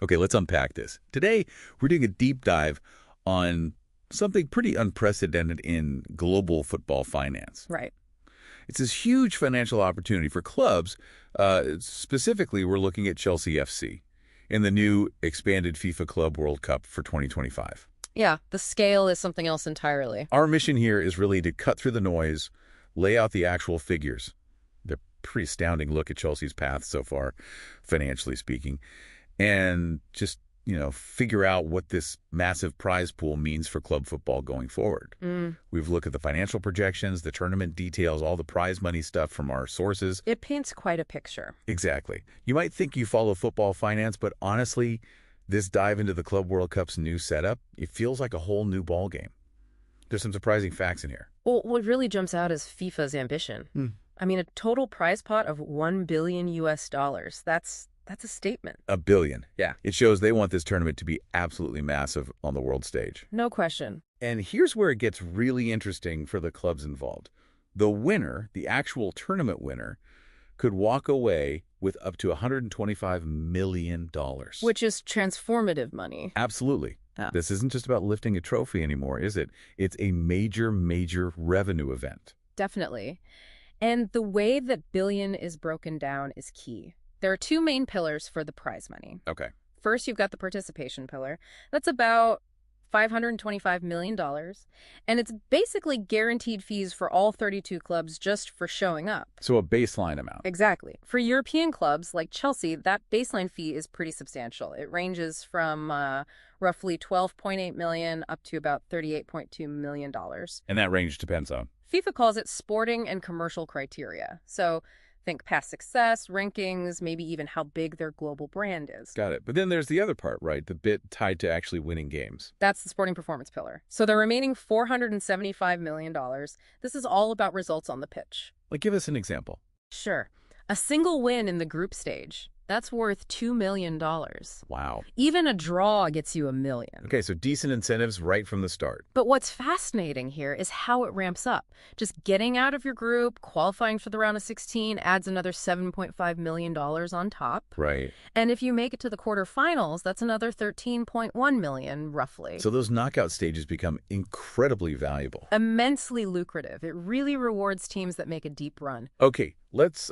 Okay, let's unpack this. Today, we're doing a deep dive on something pretty unprecedented in global football finance. Right. It's this huge financial opportunity for clubs. Specifically, we're looking at Chelsea FC in the new expanded FIFA Club World Cup for 2025. Yeah, the scale is something else entirely. Our mission here is really to cut through the noise, lay out the actual figures. They're a pretty astounding look at Chelsea's path so far, financially speaking, and just, figure out what this massive prize pool means for club football going forward. We've looked at the financial projections, the tournament details, all the prize money stuff from our sources. It paints quite a picture. Exactly. You might think you follow football finance, but honestly, this dive into the Club World Cup's new setup, it feels like a whole new ballgame. There's some surprising facts in here. Well, what really jumps out is FIFA's ambition. I mean, a total prize pot of $1 billion US. That's a statement. $1 billion. Yeah. It shows they want this tournament to be absolutely massive on the world stage. No question. And here's where it gets really interesting for the clubs involved. The winner, the actual tournament winner, could walk away with up to $125 million. Which is transformative money. Absolutely. Yeah. This isn't just about lifting a trophy anymore, is it? It's a major, major revenue event. Definitely. And the way that billion is broken down is key. There are two main pillars for the prize money. Okay. First, you've got the participation pillar. That's about $525 million. And it's basically guaranteed fees for all 32 clubs just for showing up. So a baseline amount. Exactly. For European clubs like Chelsea, that baseline fee is pretty substantial. It ranges from roughly $12.8 million up to about $38.2 million. And that range depends on? FIFA calls it sporting and commercial criteria. So think past success, rankings, maybe even how big their global brand is. Got it. But then there's the other part, right? The bit tied to actually winning games. That's the sporting performance pillar. So the remaining $475 million, this is all about results on the pitch. Like, give us an example. Sure. A single win in the group stage, that's worth $2 million. Wow. Even a draw gets you $1 million. Okay, so decent incentives right from the start. But what's fascinating here is how it ramps up. Just getting out of your group, qualifying for the round of 16 adds another $7.5 million on top. Right. And if you make it to the quarterfinals, that's another $13.1 million, roughly. So those knockout stages become incredibly valuable. Immensely lucrative. It really rewards teams that make a deep run. Okay, let's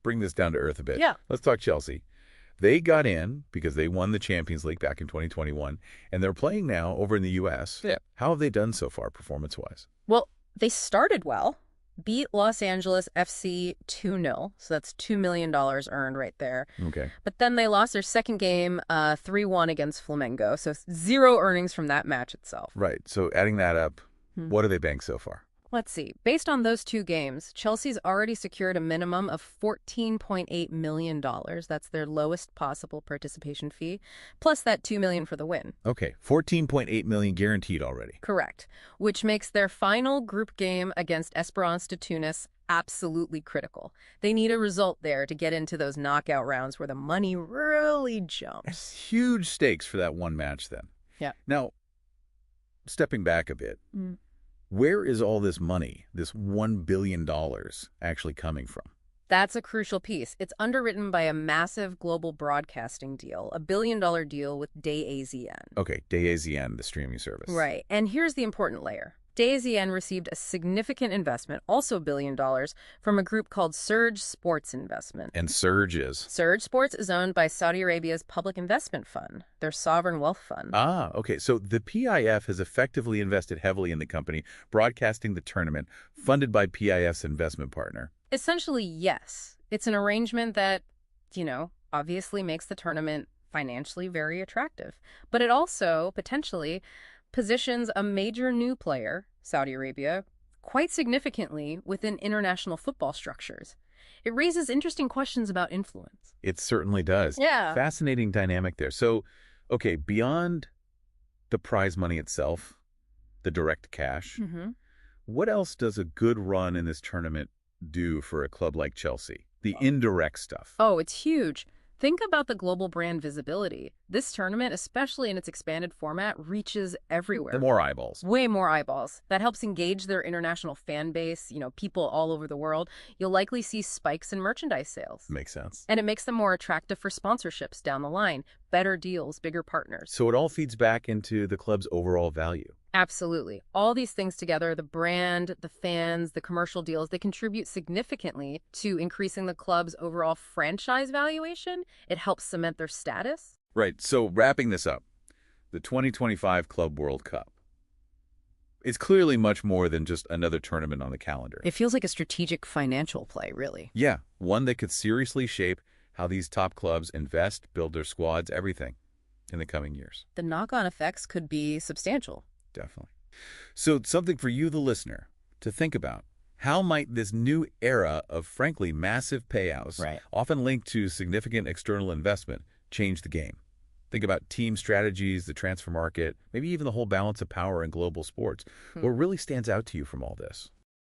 bring this down to earth a bit. Yeah. Let's talk Chelsea. They got in because they won the Champions League back in 2021, and they're playing now over in the U.S. Yeah. How have they done so far performance-wise? Well, they started well. Beat Los Angeles FC 2-0, so that's $2 million earned right there. Okay. But then they lost their second game 3-1 against Flamengo, so zero earnings from that match itself. Right, so adding that up, what have they banked so far? Let's see. Based on those two games, Chelsea's already secured a minimum of $14.8 million. That's their lowest possible participation fee, plus that $2 million for the win. Okay, $14.8 million guaranteed already. Correct. Which makes their final group game against Esperance de Tunis absolutely critical. They need a result there to get into those knockout rounds where the money really jumps. Huge stakes for that one match then. Yeah. Now, stepping back a bit, where is all this money, this $1 billion, actually coming from? That's a crucial piece. It's underwritten by a massive global broadcasting deal, a $1 billion deal with DAZN. Okay, DAZN, the streaming service. Right. And here's the important layer. DAZN received a significant investment, also $1 billion, from a group called Surge Sports Investment. And Surge is? Surge Sports is owned by Saudi Arabia's Public Investment Fund, their sovereign wealth fund. Ah, okay. So the PIF has effectively invested heavily in the company, broadcasting the tournament, funded by PIF's investment partner. Essentially, yes. It's an arrangement that, obviously makes the tournament financially very attractive. But it also, potentially, positions a major new player, Saudi Arabia, quite significantly within international football structures. It raises interesting questions about influence. It certainly does. Yeah. Fascinating dynamic there. So, okay, beyond the prize money itself, the direct cash, what else does a good run in this tournament do for a club like Chelsea? The indirect stuff. Oh, it's huge. Think about the global brand visibility. This tournament, especially in its expanded format, reaches The everywhere. more eyeballs. Way more eyeballs. That helps engage their international fan base, people all over the world. You'll likely see spikes in merchandise sales. Makes sense. And it makes them more attractive for sponsorships down the line, better deals, bigger partners. So it all feeds back into the club's overall value. Absolutely. All these things together, the brand, the fans, the commercial deals, they contribute significantly to increasing the club's overall franchise valuation. It helps cement their status. Right. So wrapping this up, the 2025 Club World Cup. It's clearly much more than just another tournament on the calendar. It feels like a strategic financial play, really. Yeah, one that could seriously shape how these top clubs invest, build their squads, everything in the coming years. The knock-on effects could be substantial. Definitely. So something for you, the listener, to think about. How might this new era of, frankly, massive payouts, Right. often linked to significant external investment, change the game? Think about team strategies, the transfer market, maybe even the whole balance of power in global sports. What really stands out to you from all this?